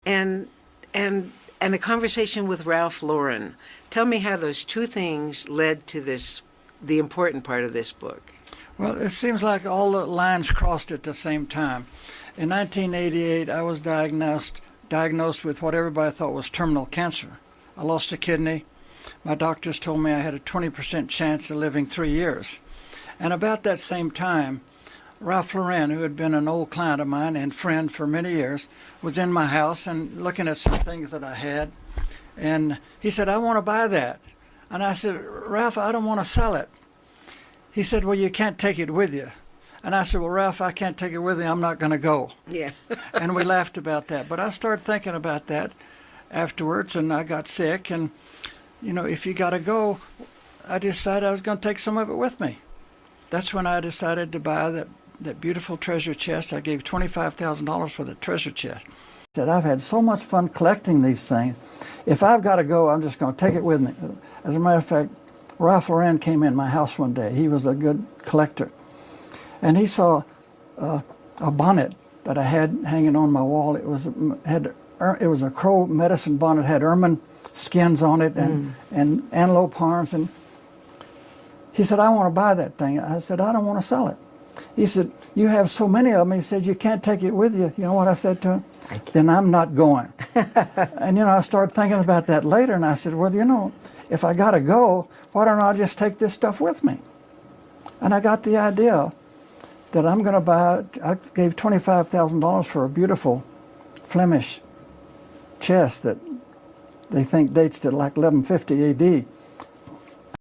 and and and a conversation with Ralph Lauren. Tell me how those two things led to this, the important part of this book. Well, it seems like all the lines crossed at the same time. In 1988, I was diagnosed with what everybody thought was terminal cancer. I lost a kidney. My doctors told me I had a 20% chance of living 3 years. And about that same time, Ralph Lauren, who had been an old client of mine and friend for many years, was in my house and looking at some things that I had. And he said, "I want to buy that." And I said, "Ralph, I don't want to sell it." He said, "Well, you can't take it with you." And I said, "Well, Ralph, I can't take it with me. I'm not going to go." Yeah. And we laughed about that. But I started thinking about that afterwards, and I got sick. And, if you got to go, I decided I was going to take some of it with me. That's when I decided to buy that beautiful treasure chest. I gave $25,000 for the treasure chest. I said, "I've had so much fun collecting these things. If I've got to go, I'm just going to take it with me." As a matter of fact, Ralph Lauren came in my house one day. He was a good collector. And he saw a bonnet that I had hanging on my wall. It was a crow medicine bonnet, had ermine skins on it and antelope horns. And he said, "I want to buy that thing." I said, "I don't want to sell it." He said, "You have so many of them." He said, "You can't take it with you." You know what I said to him? "Then I'm not going." And I started thinking about that later, and I said, "Well, if I got to go, why don't I just take this stuff with me?" And I got the idea that I'm going to buy. I gave $25,000 for a beautiful Flemish chest that they think dates to like 1150 AD.